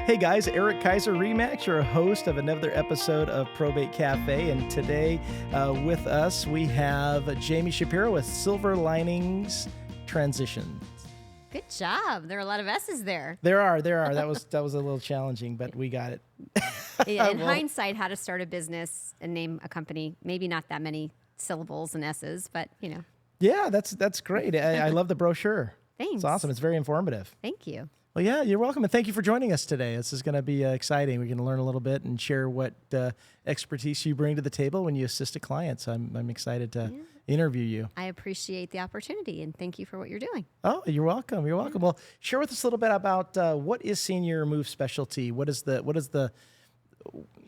Hey guys, Eric Kaiser Remax, your host of another episode of Probate Café, and today with us we have Jami Shapiro with Silver Linings Transitions. Good job. There are a lot of S's there. There are. That was a little challenging, but we got it. In hindsight, how to start a business and name a company, maybe not that many syllables and S's, but you know. Yeah, that's great. I love the brochure. Thanks. It's awesome. It's very informative. Thank you. Well, yeah, you're welcome, and thank you for joining us today. This is going to be exciting. We're going to learn a little bit and share what expertise you bring to the table when you assist a client. So I'm excited to interview you. I appreciate the opportunity, and thank you for what you're doing. Oh, you're welcome. You're welcome. Well, share with us a little bit about what is Senior Move Specialty. What is the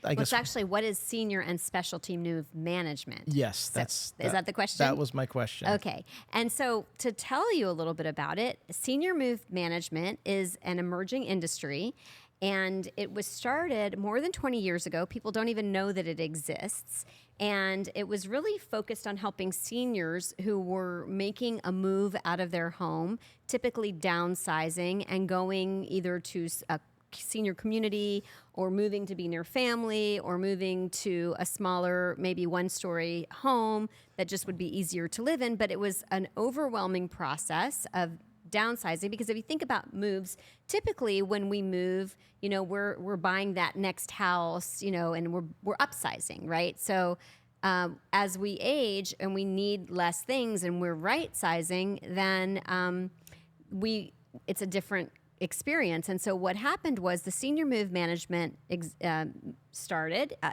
It's actually, what is Senior and Specialty Move Management? Yes, is that the question? That was my question. Okay. And so to tell you a little bit about it, Senior Move Management is an emerging industry, and it was started more than 20 years ago. People don't even know that it exists. And it was really focused on helping seniors who were making a move out of their home, typically downsizing and going either to a senior community or moving to be near family or moving to a smaller, maybe one-story home that just would be easier to live in. But it was an overwhelming process of downsizing, because if you think about moves, typically when we move, you know, we're buying that next house, you know, and we're upsizing, right? So as we age and we need less things and we're right sizing, then it's a different experience. And so what happened was the Senior Move Management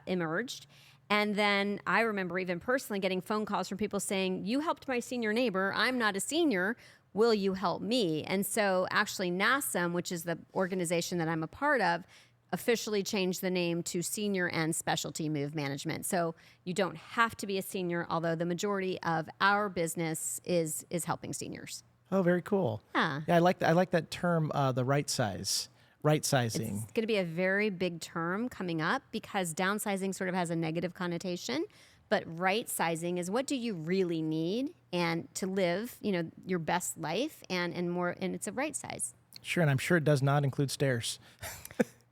emerged. And then I remember even personally getting phone calls from people saying, you helped my senior neighbor. I'm not a senior. Will you help me? And so actually NASM, which is the organization that I'm a part of, officially changed the name to Senior and Specialty Move Management. So you don't have to be a senior, although the majority of our business is helping seniors. Oh, very cool. Yeah. Yeah, I like that term, the right sizing. It's going to be a very big term coming up because downsizing sort of has a negative connotation, but right sizing is what do you really need and to live, you know, your best life and it's a right size. Sure, and I'm sure it does not include stairs.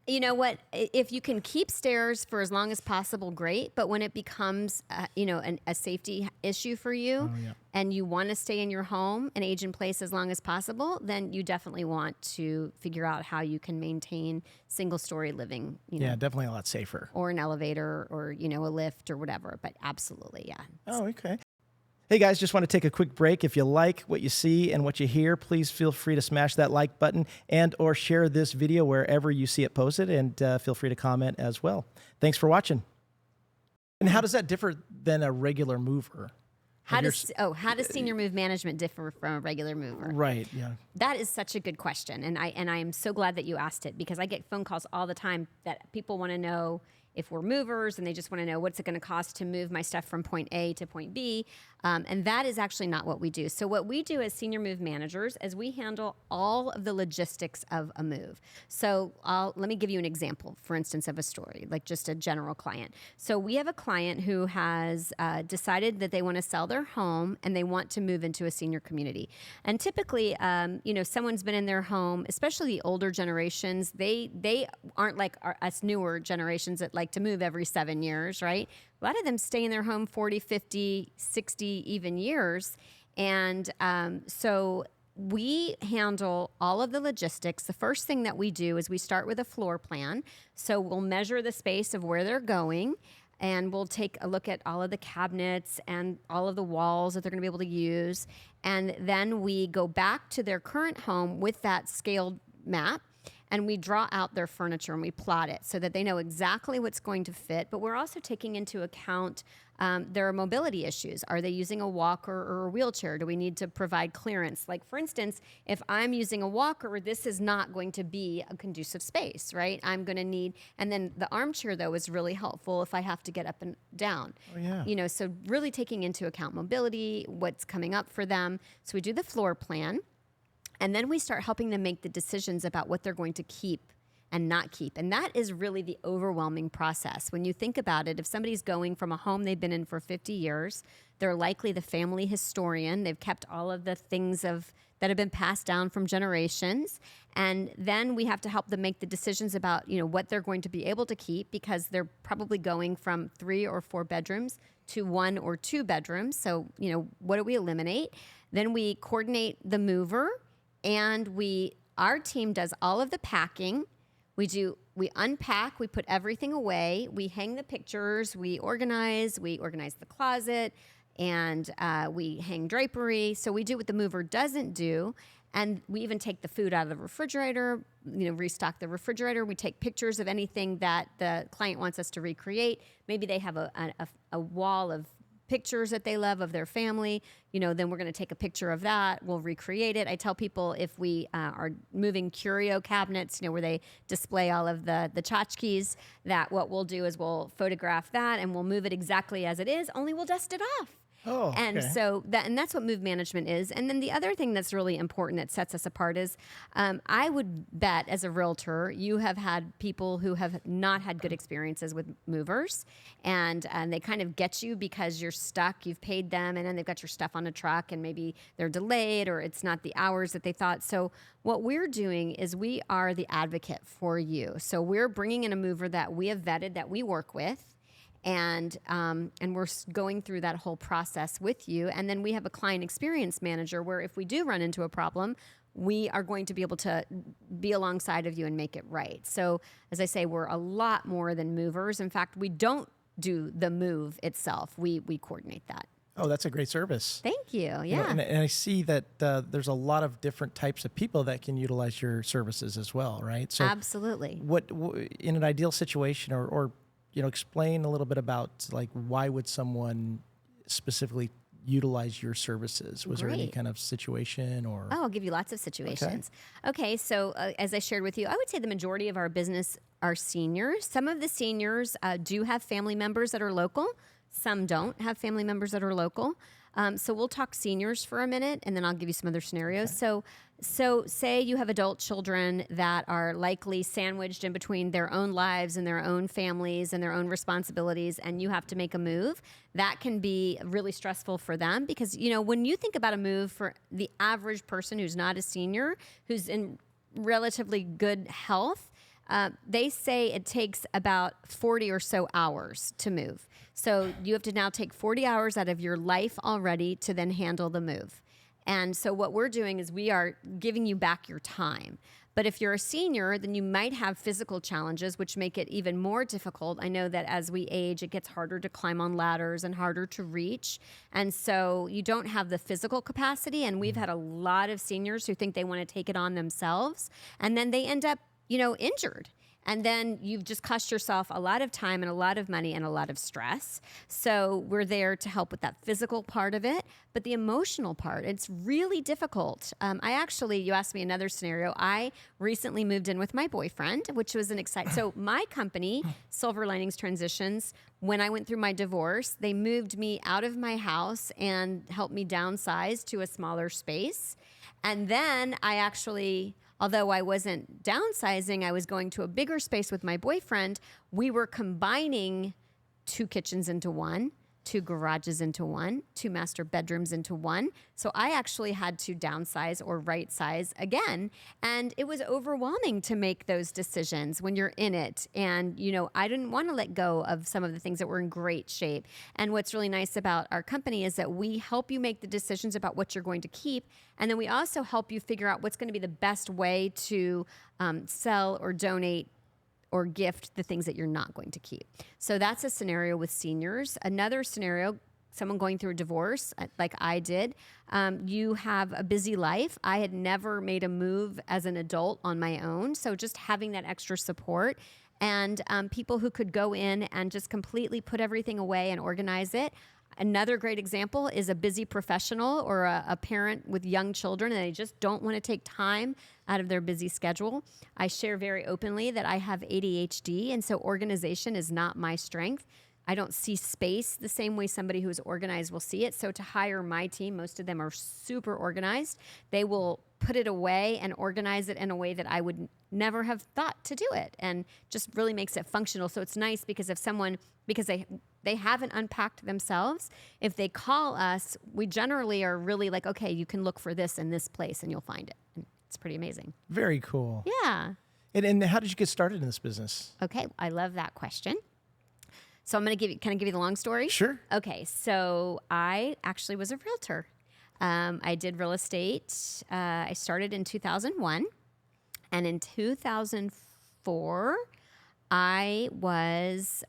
You know what? If you can keep stairs for as long as possible, great. But when it becomes, a safety issue for you, and you want to stay in your home and age in place as long as possible, then you definitely want to figure out how you can maintain single-story living. Yeah, definitely a lot safer. Or an elevator, or a lift, or whatever. But absolutely, yeah. Oh, okay. Hey guys, just want to take a quick break. If you like what you see and what you hear, please feel free to smash that like button and or share this video wherever you see it posted, and feel free to comment as well. Thanks for watching. And how does that differ than a regular mover? How does Senior Move Management differ from a regular mover? Right, yeah. That is such a good question, and I am so glad that you asked it, because I get phone calls all the time that people want to know if we're movers, and they just want to know what's it going to cost to move my stuff from point A to point B, and that is actually not what we do. So what we do as Senior Move Managers is we handle all of the logistics of a move. So let me give you an example, for instance, of a story, like just a general client. So we have a client who has decided that they want to sell their home and they want to move into a senior community. And typically, someone's been in their home, especially the older generations, they aren't like us newer generations that like to move every 7 years, right? A lot of them stay in their home 40, 50, 60, even years. And so we handle all of the logistics. The first thing that we do is we start with a floor plan. So we'll measure the space of where they're going, and we'll take a look at all of the cabinets and all of the walls that they're going to be able to use. And then we go back to their current home with that scaled map, and we draw out their furniture and we plot it so that they know exactly what's going to fit. But we're also taking into account their mobility issues. Are they using a walker or a wheelchair? Do we need to provide clearance? Like, for instance, if I'm using a walker, this is not going to be a conducive space, right? I'm going to need, and then the armchair, though, is really helpful if I have to get up and down. Oh, yeah. So really taking into account mobility, what's coming up for them. So we do the floor plan. And then we start helping them make the decisions about what they're going to keep and not keep. And that is really the overwhelming process. When you think about it, if somebody's going from a home they've been in for 50 years, they're likely the family historian. They've kept all of the things that have been passed down from generations. And then we have to help them make the decisions about, what they're going to be able to keep, because they're probably going from 3 or 4 bedrooms to 1 or 2 bedrooms. So, what do we eliminate? Then we coordinate the mover, and our team does all of the packing. We unpack, we put everything away, we hang the pictures, we organize the closet, and we hang drapery. So we do what the mover doesn't do. And we even take the food out of the refrigerator, restock the refrigerator. We take pictures of anything that the client wants us to recreate. Maybe they have a wall of pictures that they love of their family. Then we're going to take a picture of that. We'll recreate it. I tell people, if we are moving curio cabinets, where they display all of the tchotchkes, that what we'll do is we'll photograph that and we'll move it exactly as it is, only we'll dust it off. Oh, and okay. so that's what move management is. And then the other thing that's really important that sets us apart is, I would bet as a realtor, you have had people who have not had good experiences with movers, and they kind of get you because you're stuck, you've paid them, and then they've got your stuff on a truck, and maybe they're delayed or it's not the hours that they thought. So what we're doing is we are the advocate for you. So we're bringing in a mover that we have vetted, that we work with, and we're going through that whole process with you. And then we have a client experience manager, where if we do run into a problem, we are going to be able to be alongside of you and make it right. So as I say, we're a lot more than movers. In fact, we don't do the move itself. We coordinate that. Oh, that's a great service. Thank you. Yeah. And I see that there's a lot of different types of people that can utilize your services as well, right? So absolutely. What in an ideal situation, or explain a little bit about, like, why would someone specifically utilize your services? Was there any kind of situation, or? Oh, I'll give you lots of situations. Okay, so as I shared with you, I would say the majority of our business are seniors. Some of the seniors do have family members that are local. Some don't have family members that are local. So we'll talk seniors for a minute, and then I'll give you some other scenarios. Okay. So say you have adult children that are likely sandwiched in between their own lives and their own families and their own responsibilities, and you have to make a move. That can be really stressful for them, because, when you think about a move for the average person who's not a senior, who's in relatively good health, they say it takes about 40 or so hours to move. So you have to now take 40 hours out of your life already to then handle the move. And so what we're doing is we are giving you back your time. But if you're a senior, then you might have physical challenges, which make it even more difficult. I know that as we age, it gets harder to climb on ladders and harder to reach. And so you don't have the physical capacity. And we've had a lot of seniors who think they want to take it on themselves, and then they end up injured. And then you've just cost yourself a lot of time and a lot of money and a lot of stress. So we're there to help with that physical part of it. But the emotional part, it's really difficult. You asked me another scenario. I recently moved in with my boyfriend, which was an exciting. So my company, Silver Linings Transitions, when I went through my divorce, they moved me out of my house and helped me downsize to a smaller space. And then although I wasn't downsizing, I was going to a bigger space with my boyfriend. We were combining 2 kitchens into 1, 2 garages into 1, 2 master bedrooms into 1. So I actually had to downsize or right size again. And it was overwhelming to make those decisions when you're in it. And, I didn't want to let go of some of the things that were in great shape. And what's really nice about our company is that we help you make the decisions about what you're going to keep. And then we also help you figure out what's going to be the best way to sell or donate or gift the things that you're not going to keep. So that's a scenario with seniors. Another scenario, someone going through a divorce, like I did. You have a busy life. I had never made a move as an adult on my own. So just having that extra support, and people who could go in and just completely put everything away and organize it. Another great example is a busy professional or a parent with young children, and they just don't want to take time out of their busy schedule. I share very openly that I have ADHD, and so organization is not my strength. I don't see space the same way somebody who is organized will see it. So to hire my team, most of them are super organized. They will put it away and organize it in a way that I would never have thought to do it, and just really makes it functional. So it's nice because if someone, because they haven't unpacked themselves, if they call us, we generally are really like, okay, you can look for this in this place and you'll find it. And it's pretty amazing. Very cool. Yeah. And how did you get started in this business? Okay, I love that question. So I'm going to can I give you the long story? Sure. Okay, so I actually was a realtor. I did real estate. I started in 2001. And in 2004, I was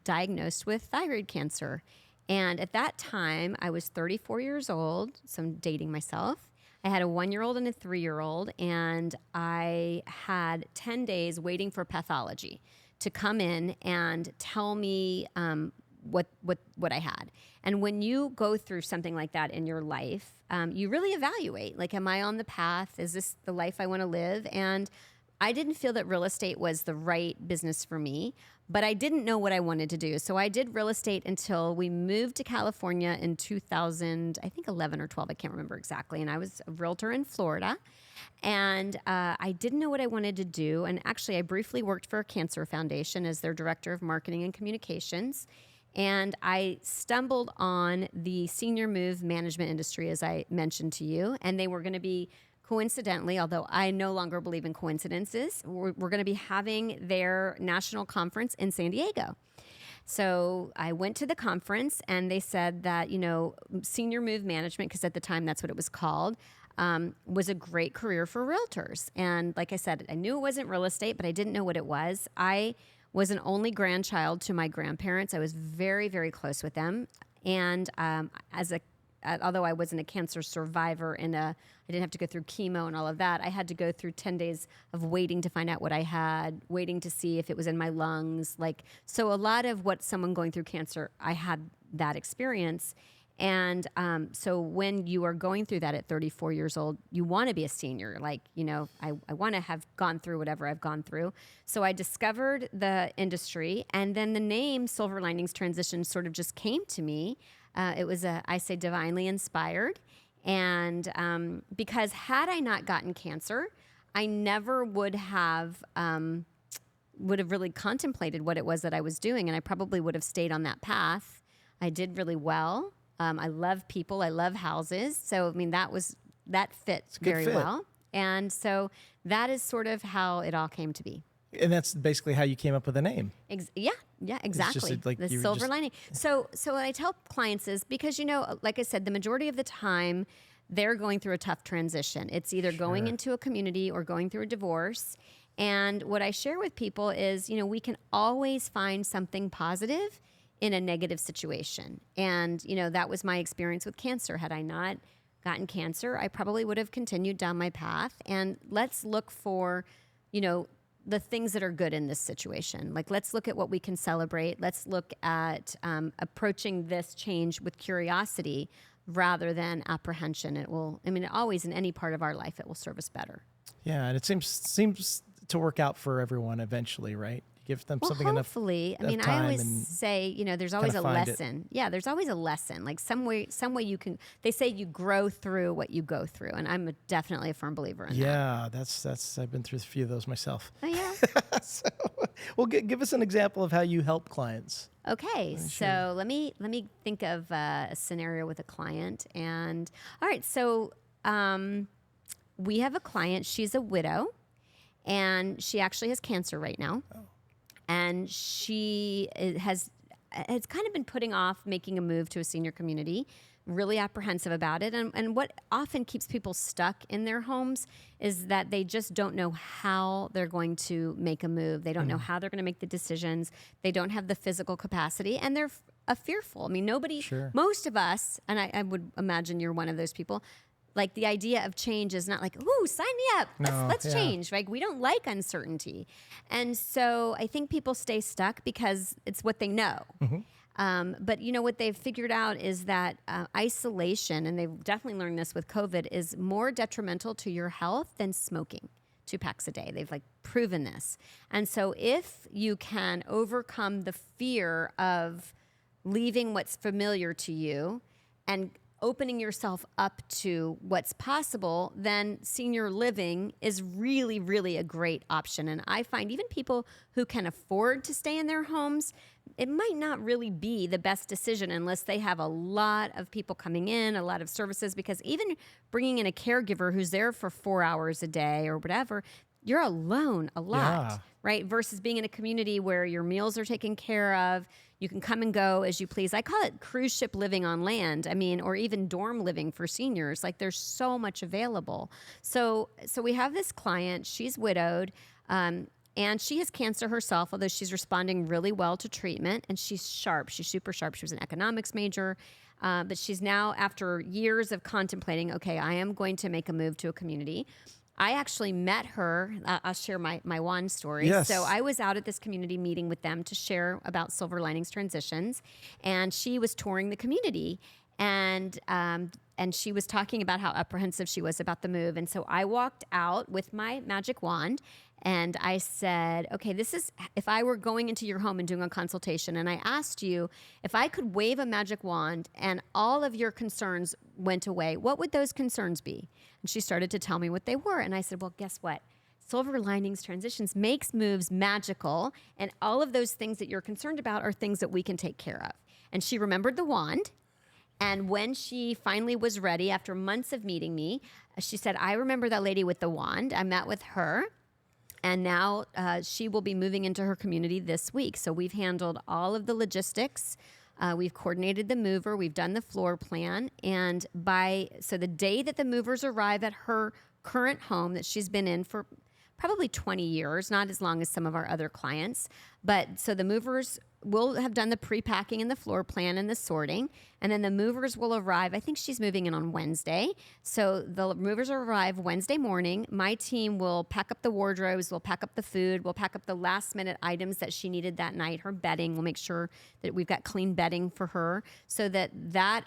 diagnosed with thyroid cancer. And at that time, I was 34 years old, so I'm dating myself. I had a 1-year-old and a 3-year-old, and I had 10 days waiting for pathology to come in and tell me what I had. And when you go through something like that in your life, you really evaluate, like, am I on the path? Is this the life I want to live? And I didn't feel that real estate was the right business for me, but I didn't know what I wanted to do. So I did real estate until we moved to California in 2000, I think 11 or 12, I can't remember exactly. And I was a realtor in Florida. And I didn't know what I wanted to do. And actually, I briefly worked for a cancer foundation as their director of marketing and communications. And I stumbled on the senior move management industry, as I mentioned to you. And they were going to be, coincidentally, although I no longer believe in coincidences, we're going to be having their national conference in San Diego. So I went to the conference, and they said that, senior move management, because at the time that's what it was called, was a great career for realtors. And like I said, I knew it wasn't real estate, but I didn't know what it was. I was an only grandchild to my grandparents. I was very, very close with them. And although I wasn't a cancer survivor I didn't have to go through chemo and all of that, I had to go through 10 days of waiting to find out what I had, waiting to see if it was in my lungs. So a lot of what someone going through cancer, I had that experience. And so when you are going through that at 34 years old, you want to be a senior. I want to have gone through whatever I've gone through. So I discovered the industry, and then the name Silver Linings Transition sort of just came to me. It was I say divinely inspired. And because had I not gotten cancer, I never would have really contemplated what it was that I was doing. And I probably would have stayed on that path. I did really well. I love people. I love houses. So, that fit very well. And so that is sort of how it all came to be. And that's basically how you came up with the name. Yeah, exactly. The silver lining. So what I tell clients is, because, like I said, the majority of the time they're going through a tough transition. It's either going into a community or going through a divorce. And what I share with people is, we can always find something positive in a negative situation. And, that was my experience with cancer. Had I not gotten cancer, I probably would have continued down my path. And let's look for, the things that are good in this situation. Let's look at what we can celebrate. Let's look at approaching this change with curiosity rather than apprehension. It will, always in any part of our life, it will serve us better. Yeah, and it seems to work out for everyone eventually, right? Give them something hopefully. enough I always say, there's always a lesson. Yeah, there's always a lesson. Some way you can. They say you grow through what you go through, and I'm definitely a firm believer in that. Yeah, that's. I've been through a few of those myself. Oh yeah. So, well, give us an example of how you help clients. Okay, so let me think of a scenario with a client. And all right, so we have a client. She's a widow, and she actually has cancer right now. Oh. And she has kind of been putting off making a move to a senior community, really apprehensive about it. And what often keeps people stuck in their homes is that they just don't know how they're going to make a move. They don't know how they're going to make the decisions. They don't have the physical capacity, and they're fearful. Most of us, and I would imagine you're one of those people, the idea of change is not ooh, sign me up. Let's change. We don't like uncertainty. And so I think people stay stuck because it's what they know. Mm-hmm. But what they've figured out is that isolation, and they've definitely learned this with COVID, is more detrimental to your health than smoking 2 packs a day. They've proven this. And so if you can overcome the fear of leaving what's familiar to you and opening yourself up to what's possible, then senior living is really, really a great option. And I find even people who can afford to stay in their homes, it might not really be the best decision unless they have a lot of people coming in, a lot of services, because even bringing in a caregiver who's there for 4 hours a day or whatever, you're alone a lot, right? Versus being in a community where your meals are taken care of. You can come and go as you please. I call it cruise ship living on land. I mean, or even dorm living for seniors. Like there's so much available. So we have this client. She's widowed, and she has cancer herself, although she's responding really well to treatment. And she's sharp. She's super sharp. She was an economics major. But she's now, after years of contemplating, okay, I am going to make a move to a community. I actually met her. I'll share my wand story. Yes. So I was out at this community meeting with them to share about Silver Linings Transitions, and she was touring the community, and she was talking about how apprehensive she was about the move. And so I walked out with my magic wand, and I said, okay, this is if I were going into your home and doing a consultation, and I asked you if I could wave a magic wand and all of your concerns went away, what would those concerns be? And she started to tell me what they were. And I said, well, guess what? Silver Linings Transitions makes moves magical, and all of those things that you're concerned about are things that we can take care of. And she remembered the wand. And when she finally was ready, after months of meeting me, she said, I remember that lady with the wand. I met with her. And now she will be moving into her community this week. So we've handled all of the logistics. We've coordinated the mover. We've done the floor plan. And so the day that the movers arrive at her current home that she's been in for probably 20 years, not as long as some of our other clients. But so the movers will have done the pre-packing and the floor plan and the sorting. And then the movers will arrive. I think she's moving in on Wednesday. So the movers will arrive Wednesday morning. My team will pack up the wardrobes. We'll pack up the food. We'll pack up the last minute items that she needed that night. Her bedding. We'll make sure that we've got clean bedding for her so that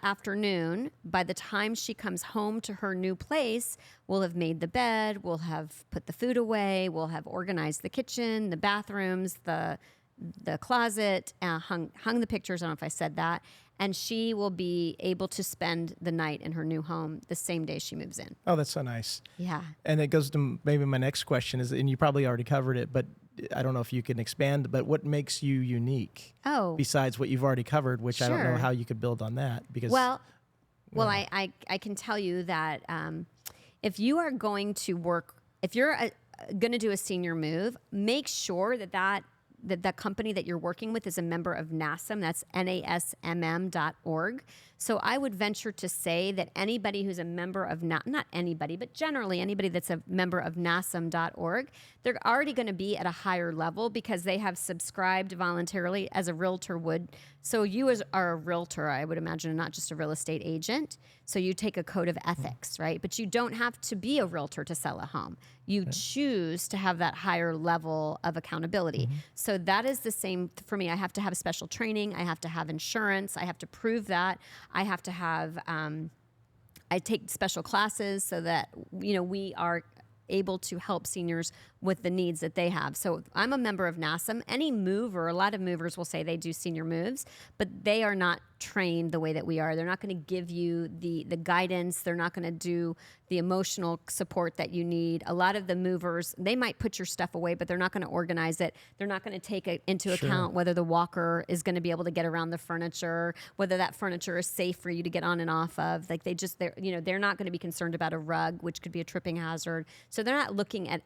afternoon, by the time she comes home to her new place, we'll have made the bed. We'll have put the food away. We'll have organized the kitchen, the bathrooms, the closet, hung the pictures. I don't know if I said that. And she will be able to spend the night in her new home the same day she moves in. Oh, that's so nice. Yeah. And it goes to maybe my next question is, and you probably already covered it, but I don't know if you can expand, but what makes you unique? Oh. Besides what you've already covered, which I don't know Sure. how you could build on that. Because I can tell you that if you are going to work, if you're going to do a senior move, make sure that the company that you're working with is a member of NASM. That's NASMM.org. So I would venture to say that anybody who's a member of, not anybody, but generally anybody that's a member of NASM.org, they're already going to be at a higher level because they have subscribed voluntarily as a realtor would. So you are a realtor, I would imagine, not just a real estate agent. So you take a code of ethics, right? But you don't have to be a realtor to sell a home. You choose to have that higher level of accountability. So that is the same for me. I have to have special training. I have to have insurance. I have to prove that. I have to have, I take special classes so that, we are able to help seniors with the needs that they have. So I'm a member of NASM. Any mover, a lot of movers will say they do senior moves, but they are not trained the way that we are. They're not going to give you the guidance. They're not going to do the emotional support that you need. A lot of the movers, they might put your stuff away, but they're not going to organize it. They're not going to take it into account whether the walker is going to be able to get around the furniture, whether that furniture is safe for you to get on and off of. Like they're not going to be concerned about a rug, which could be a tripping hazard. So they're not looking at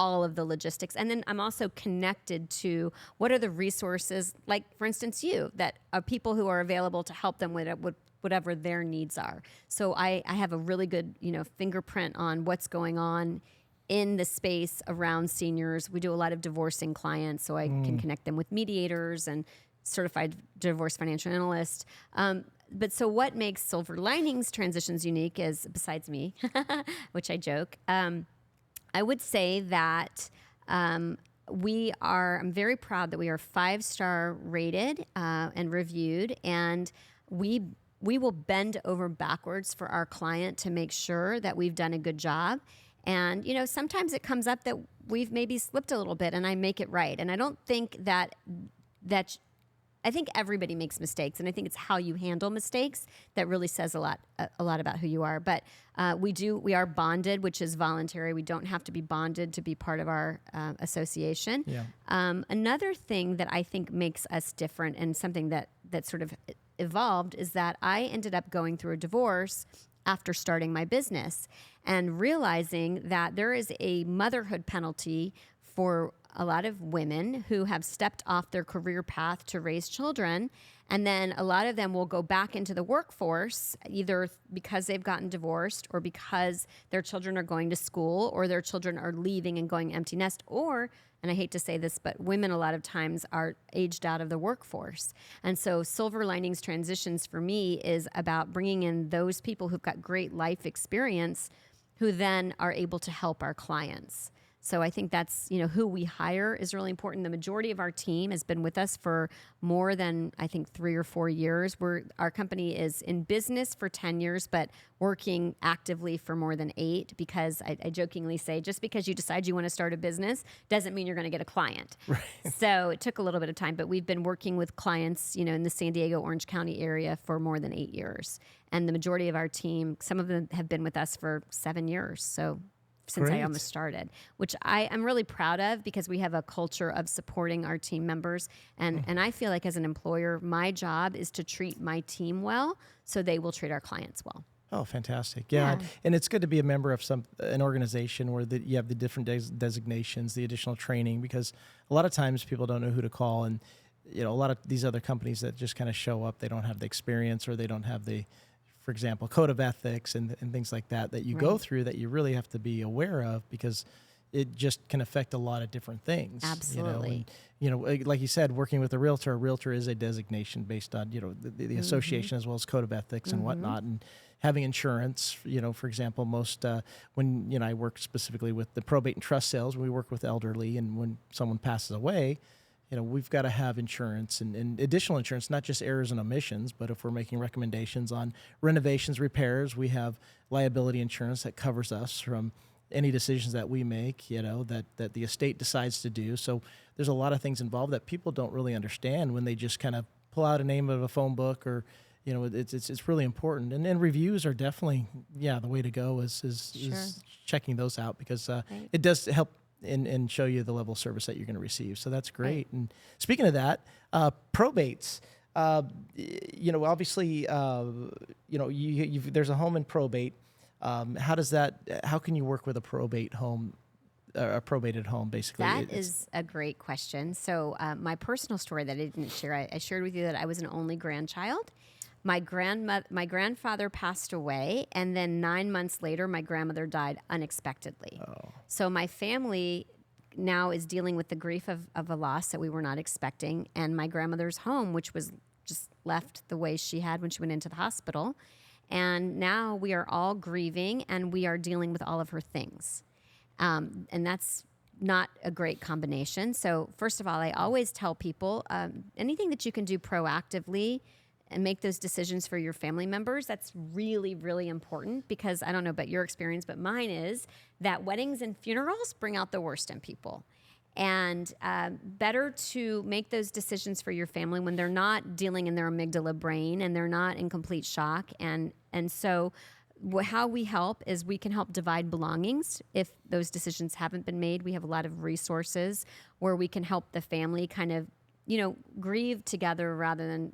all of the logistics. And then I'm also connected to what are the resources, like for instance, that are people who are available to help them with whatever their needs are. So I have a really good, fingerprint on what's going on in the space around seniors. We do a lot of divorcing clients, so I can connect them with mediators and certified divorce financial analyst. But so what makes Silver Linings Transitions unique is, besides me, which I joke, I would say that I'm very proud that we are 5-star rated and reviewed, and we will bend over backwards for our client to make sure that we've done a good job. And, sometimes it comes up that we've maybe slipped a little bit and I make it right. And I don't think that I think everybody makes mistakes, and I think it's how you handle mistakes that really says a lot about who you are. But we are bonded, which is voluntary. We don't have to be bonded to be part of our association. Yeah. Another thing that I think makes us different, and something that sort of evolved, is that I ended up going through a divorce after starting my business and realizing that there is a motherhood penalty for a lot of women who have stepped off their career path to raise children. And then a lot of them will go back into the workforce, either because they've gotten divorced or because their children are going to school or their children are leaving and going empty nest, or, and I hate to say this, but women a lot of times are aged out of the workforce. And so Silver Linings Transitions for me is about bringing in those people who've got great life experience who then are able to help our clients. So I think that's, who we hire is really important. The majority of our team has been with us for more than, I think, 3 or 4 years. Our company is in business for 10 years, but working actively for more than 8, because I jokingly say, just because you decide you want to start a business doesn't mean you're going to get a client. Right. So it took a little bit of time, but we've been working with clients, in the San Diego, Orange County area for more than 8 years. And the majority of our team, some of them have been with us for 7 years. So since Great. I almost started, which I'm really proud of, because we have a culture of supporting our team members. And I feel like as an employer, my job is to treat my team well so they will treat our clients well. Oh, fantastic. Yeah. And it's good to be a member of an organization where you have the different designations, the additional training, because a lot of times people don't know who to call. And, a lot of these other companies that just kind of show up, they don't have the experience, or they don't have the, for example, code of ethics and things like that you go through, that you really have to be aware of, because it just can affect a lot of different things. Absolutely. Like you said, working with a realtor is a designation based on, the association, as well as code of ethics and whatnot. And having insurance, for example, most, when, I work specifically with the probate and trust sales, we work with elderly, and when someone passes away, we've got to have insurance and additional insurance, not just errors and omissions, but if we're making recommendations on renovations, repairs, we have liability insurance that covers us from any decisions that we make, that the estate decides to do. So there's a lot of things involved that people don't really understand when they just kind of pull out a name of a phone book, or, it's really important. And reviews are definitely, the way to go is checking those out, because it does help and show you the level of service that you're going to receive. So that's great. Right. And speaking of that, probates, obviously, there's a home in probate. How can you work with a probate home, a probated home, basically? That is a great question. So my personal story that I didn't share, I shared with you that I was an only grandchild. My grandfather passed away, and then 9 months later, my grandmother died unexpectedly. Oh. So my family now is dealing with the grief of a loss that we were not expecting, and my grandmother's home, which was just left the way she had when she went into the hospital. And now we are all grieving, and we are dealing with all of her things. And that's not a great combination. So first of all, I always tell people, anything that you can do proactively and make those decisions for your family members, that's really, really important, because I don't know about your experience, but mine is that weddings and funerals bring out the worst in people. And better to make those decisions for your family when they're not dealing in their amygdala brain and they're not in complete shock. And so how we help is we can help divide belongings if those decisions haven't been made. We have a lot of resources where we can help the family kind of, grieve together rather than,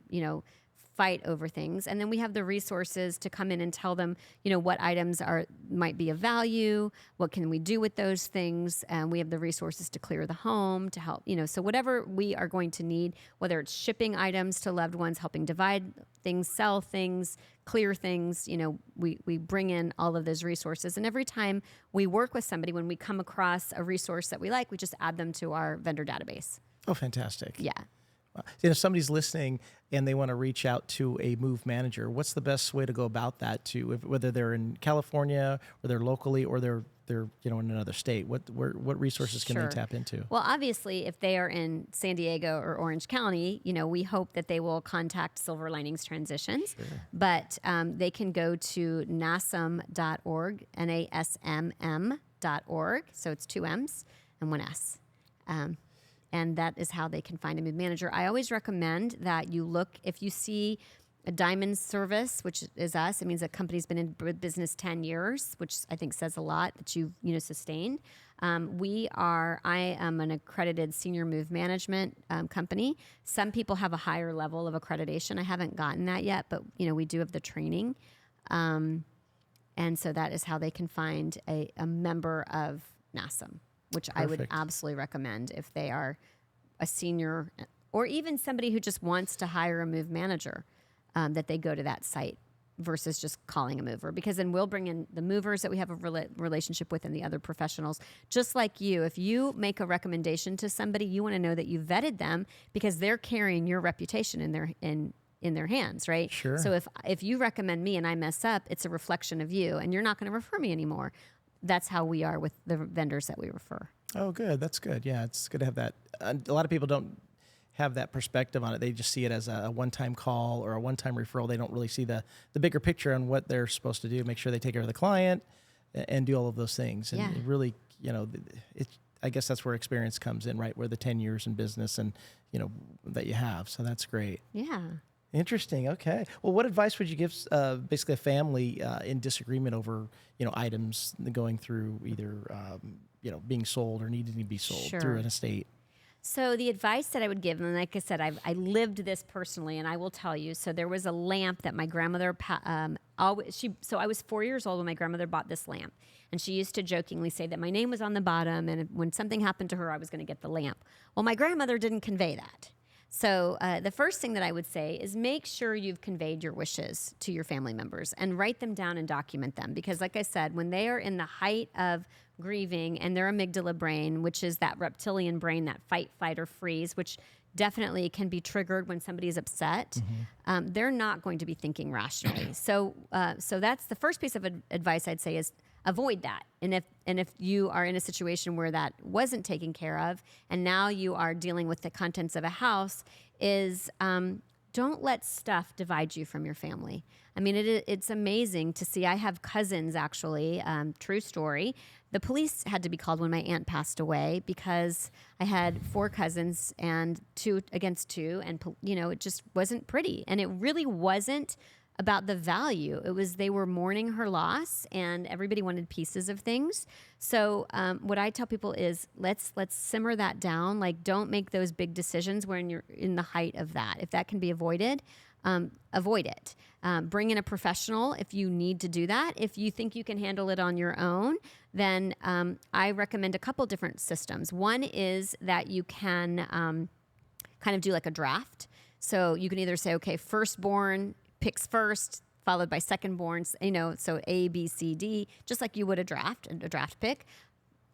fight over things. And then we have the resources to come in and tell them, what items might be of value, what can we do with those things. And we have the resources to clear the home, to help, so whatever we are going to need, whether it's shipping items to loved ones, helping divide things, sell things, clear things, we bring in all of those resources. And every time we work with somebody, when we come across a resource that we like, we just add them to our vendor database. Oh, fantastic. Yeah. If somebody's listening and they want to reach out to a move manager, what's the best way to go about that? Whether they're in California or they're locally or they're in another state, what resources can they tap into? Well, obviously, if they are in San Diego or Orange County, we hope that they will contact Silver Linings Transitions. Sure. But they can go to nasm.org, NASMM.org. So it's 2 M's and 1 S. and that is how they can find a move manager. I always recommend that you look, if you see a diamond service, which is us, it means that company's been in business 10 years, which I think says a lot that you've sustained. I am an accredited senior move management company. Some people have a higher level of accreditation. I haven't gotten that yet, but we do have the training. And so that is how they can find a member of NASM, which I would absolutely recommend if they are a senior or even somebody who just wants to hire a move manager, that they go to that site versus just calling a mover. Because then we'll bring in the movers that we have a relationship with and the other professionals. Just like you, if you make a recommendation to somebody, you want to know that you vetted them because they're carrying your reputation in their hands, right? Sure. So if you recommend me and I mess up, it's a reflection of you, and you're not going to refer me anymore. That's how we are with the vendors that we refer. Oh, good. That's good. Yeah, it's good to have that. A lot of people don't have that perspective on it. They just see it as a one-time call or a one-time referral. They don't really see the bigger picture on what they're supposed to do, make sure they take care of the client and do all of those things. And it really, I guess that's where experience comes in, right? Where the 10 years in business and, that you have. So that's great. Yeah. Interesting. Okay. Well, what advice would you give basically a family in disagreement over, items going through either, being sold or needing to be sold through an estate? So the advice that I would give, and like I said, I lived this personally, and I will tell you. So there was a lamp that my grandmother So I was 4 years old when my grandmother bought this lamp, and she used to jokingly say that my name was on the bottom, and when something happened to her, I was going to get the lamp. Well, my grandmother didn't convey that. So the first thing that I would say is make sure you've conveyed your wishes to your family members and write them down and document them. Because like I said, when they are in the height of grieving and their amygdala brain, which is that reptilian brain, that fight, flight, or freeze, which definitely can be triggered when somebody is upset, they're not going to be thinking rationally. So that's the first piece of advice I'd say is avoid that. And if you are in a situation where that wasn't taken care of, and now you are dealing with the contents of a house, is don't let stuff divide you from your family. I mean, it's amazing to see. I have cousins, actually, true story. The police had to be called when my aunt passed away because I had 4 cousins and 2 against 2, and it just wasn't pretty. And it really wasn't about the value. It was they were mourning her loss, and everybody wanted pieces of things. So what I tell people is let's simmer that down. Like, don't make those big decisions when you're in the height of that. If that can be avoided, avoid it. Bring in a professional if you need to do that. If you think you can handle it on your own, then I recommend a couple different systems. One is that you can kind of do like a draft. So you can either say, okay, firstborn picks first, followed by secondborns, so A, B, C, D, just like you would a draft pick.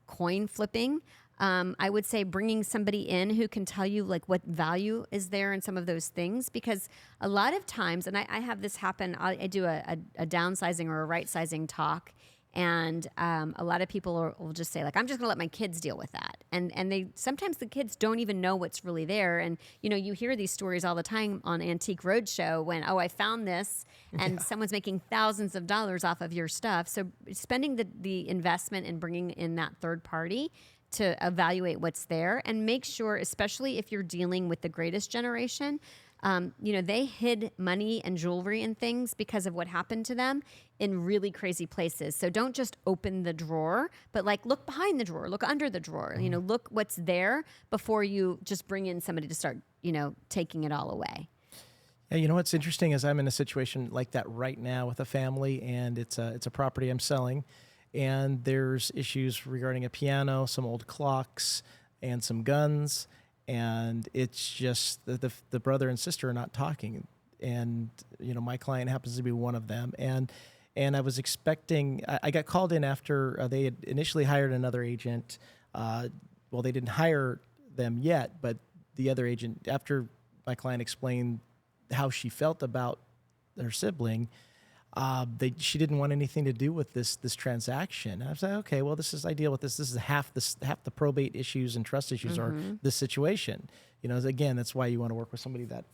Coin flipping. I would say bringing somebody in who can tell you like what value is there in some of those things, because a lot of times, and I have this happen, I do a downsizing or a right sizing talk, and a lot of people will just say like, I'm just gonna let my kids deal with that, and they sometimes the kids don't even know what's really there. And you hear these stories all the time on Antique Roadshow when I found this, and someone's making thousands of dollars off of your stuff. So spending the investment in bringing in that third party to evaluate what's there, and make sure, especially if you're dealing with the greatest generation, they hid money and jewelry and things because of what happened to them in really crazy places. So don't just open the drawer, but like look behind the drawer, look under the drawer, look what's there before you just bring in somebody to start, taking it all away. Yeah, what's interesting is I'm in a situation like that right now with a family, and it's a property I'm selling. And there's issues regarding a piano, some old clocks, and some guns. And it's just the brother and sister are not talking. And, my client happens to be one of them. And I was expecting, I got called in after they had initially hired another agent. Well, they didn't hire them yet, but the other agent, after my client explained how she felt about her sibling, she didn't want anything to do with this transaction. I was like, okay, well, I deal with this. This is half the probate issues and trust issues are this situation. Again, that's why you want to work with somebody that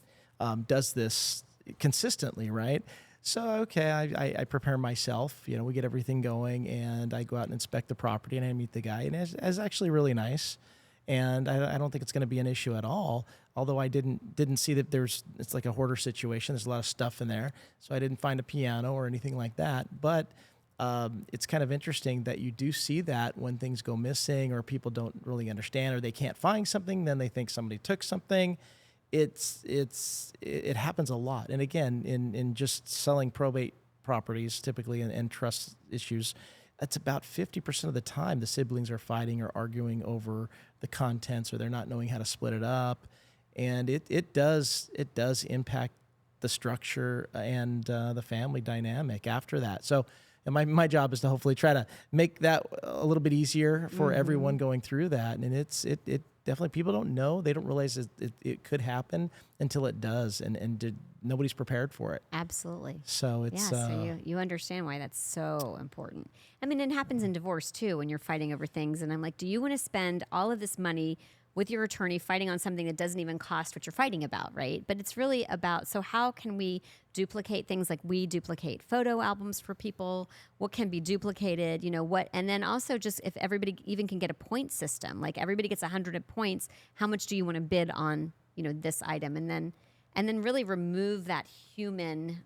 does this consistently, right? So, okay, I prepare myself. We get everything going, and I go out and inspect the property, and I meet the guy, and it's actually really nice. And I don't think it's going to be an issue at all. Although I didn't see that it's like a hoarder situation. There's a lot of stuff in there, so I didn't find a piano or anything like that. But it's kind of interesting that you do see that when things go missing or people don't really understand or they can't find something, then they think somebody took something. It happens a lot. And again, in just selling probate properties, typically and trust issues, it's about 50% of the time the siblings are fighting or arguing over the contents, or they're not knowing how to split it up, and it does impact the structure and the family dynamic after that. So, and my job is to hopefully try to make that a little bit easier for everyone going through that. And it definitely, people don't know, they don't realize it could happen until it does, and nobody's prepared for it. Absolutely. So it's so you understand why that's so important. I mean, it happens in divorce too, when you're fighting over things. And I'm like, do you want to spend all of this money with your attorney fighting on something that doesn't even cost what you're fighting about, right? But it's really about, so how can we duplicate things? Like, we duplicate photo albums for people. What can be duplicated? And then also, just if everybody even can get a point system, like everybody gets 100 points, how much do you want to bid on, this item? And then really remove that human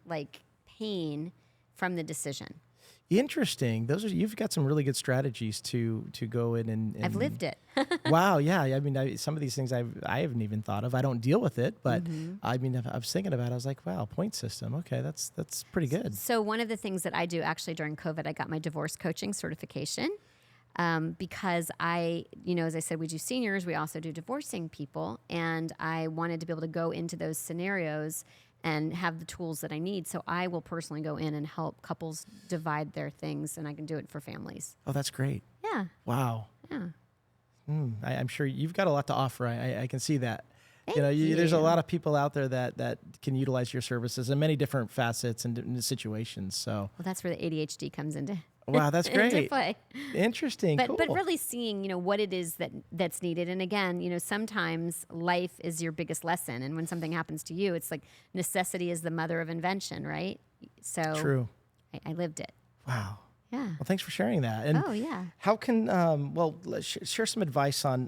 pain from the decision. Interesting. You've got some really good strategies to go in and I've lived it. Wow. Yeah. I mean, some of these things I haven't even thought of. I don't deal with it, but I mean, I was thinking about it. I was like, wow, point system. Okay. That's pretty good. So one of the things that I do actually during COVID, I got my divorce coaching certification because as I said, we do seniors, we also do divorcing people. And I wanted to be able to go into those scenarios and have the tools that I need. So I will personally go in and help couples divide their things, and I can do it for families. Oh, that's great. Yeah. Wow. Yeah. I'm sure you've got a lot to offer. I can see that. Thank you. There's a lot of people out there that can utilize your services in many different facets and situations. So, well, that's where the ADHD comes into. Wow, that's great. Into play. Interesting. But cool. but really seeing what it is that's needed. And again, sometimes life is your biggest lesson, and when something happens to you, it's like necessity is the mother of invention, right? So True. I lived it. Wow. Yeah. Well, thanks for sharing that. And Oh yeah. how can let's share some advice on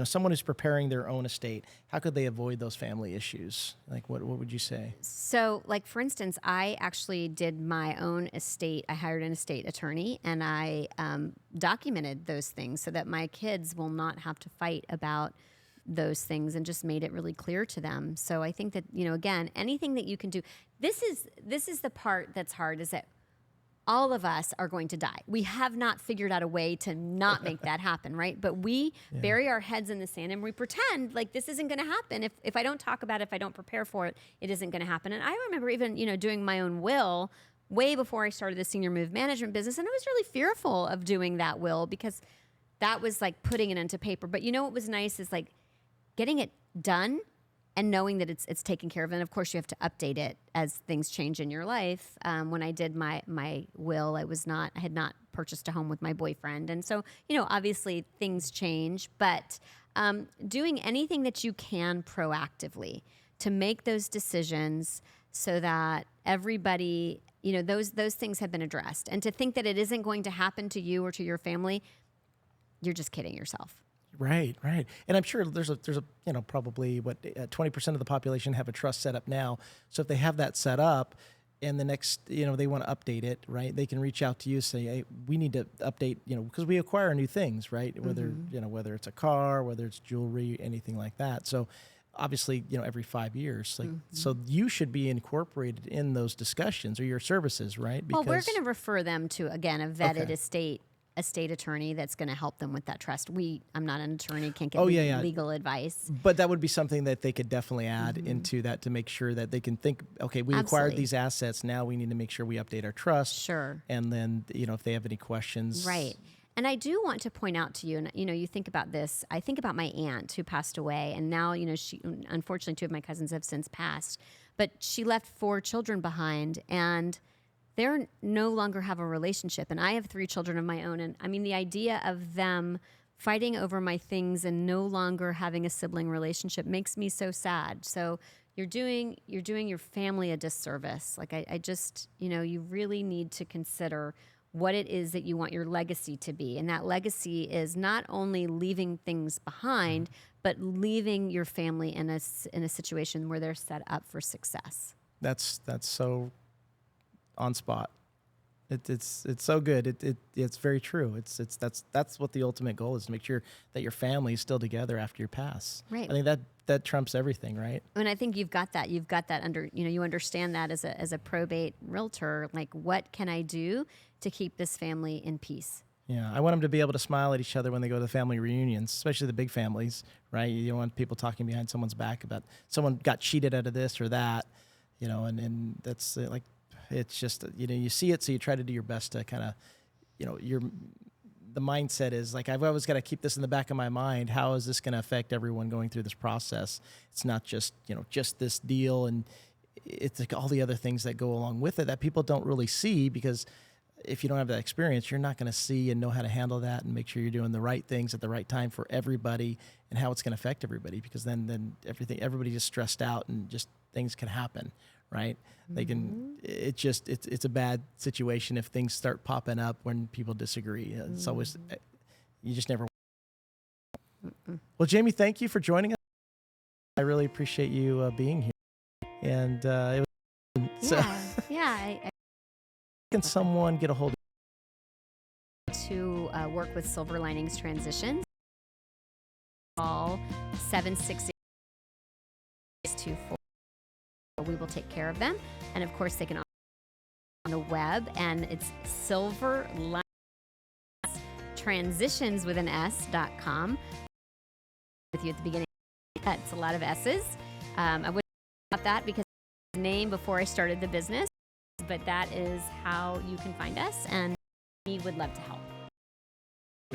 someone who's preparing their own estate. How could they avoid those family issues? Like, what would you say? So, like, for instance, I actually did my own estate. I hired an estate attorney, and I documented those things so that my kids will not have to fight about those things, and just made it really clear to them. So I think that, again, anything that you can do. This is the part that's hard, is that all of us are going to die. We have not figured out a way to not make that happen, right? But we bury our heads in the sand and we pretend like this isn't going to happen. If I don't talk about it, if I don't prepare for it, it isn't going to happen. And I remember even, doing my own will way before I started the senior move management business. And I was really fearful of doing that will, because that was like putting it into paper. But what was nice is like getting it done and knowing that it's taken care of. And of course you have to update it as things change in your life. When I did my will, I had not purchased a home with my boyfriend. And so, obviously things change, but doing anything that you can proactively to make those decisions so that everybody, those things have been addressed. And to think that it isn't going to happen to you or to your family, you're just kidding yourself. Right. And I'm sure there's probably 20% of the population have a trust set up now. So if they have that set up and the next, they want to update it, right? They can reach out to you, say, hey, we need to update, because we acquire new things, right? Whether, whether it's a car, whether it's jewelry, anything like that. So obviously, every 5 years, so you should be incorporated in those discussions or your services, right? Because, well, we're going to refer them to, again, a vetted estate attorney that's going to help them with that trust. I'm not an attorney, can't get legal advice. But that would be something that they could definitely add into that to make sure that they can think, okay, we acquired these assets. Now we need to make sure we update our trust. Sure. And then, if they have any questions. Right. And I do want to point out to you, and you think about this, I think about my aunt who passed away, and now, she, unfortunately, 2 of my cousins have since passed, but she left 4 children behind, and they no longer have a relationship. And I have 3 children of my own. And I mean, the idea of them fighting over my things and no longer having a sibling relationship makes me so sad. So you're doing your family a disservice. Like I just, you really need to consider what it is that you want your legacy to be. And that legacy is not only leaving things behind, but leaving your family in a situation where they're set up for success. That's so on spot. It's so good. It's very true. That's what the ultimate goal is, to make sure that your family is still together after you pass. Right. I think that trumps everything, right? And I think you've got that under, you understand that as a probate realtor, like, what can I do to keep this family in peace? Yeah, I want them to be able to smile at each other when they go to the family reunions, especially the big families, right? You don't want people talking behind someone's back about someone got cheated out of this or that, and that's like, it's just, you see it, so you try to do your best to kind of, the mindset is like, I've always got to keep this in the back of my mind. How is this going to affect everyone going through this process? It's not just, just this deal, and it's like all the other things that go along with it that people don't really see, because if you don't have that experience, you're not going to see and know how to handle that and make sure you're doing the right things at the right time for everybody, and how it's going to affect everybody, because then everybody just stressed out, and just things can happen, right? They can, it's a bad situation if things start popping up when people disagree. It's always, you just never. Well, Jami, thank you for joining us. I really appreciate you being here. And it was, so, can someone get a hold of to work with Silver Linings Transitions? Call 768-24. We will take care of them. And of course, they can on the web, and it's Silver Linings Transitions with an S.com. With you at the beginning, that's a lot of S's. I wouldn't about that because it's name before I started the business, but that is how you can find us, and we would love to help.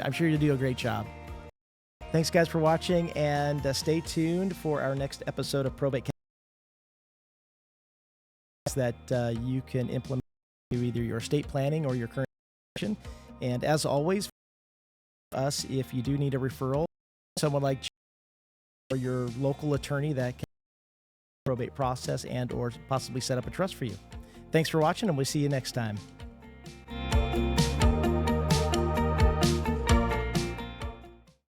I'm sure you'll do a great job. Thanks, guys, for watching, and stay tuned for our next episode of Probate Café that you can implement to either your estate planning or your current action. And as always, us, if you do need a referral, someone like or your local attorney that can probate process and or possibly set up a trust for you. Thanks for watching, and we'll see you next time.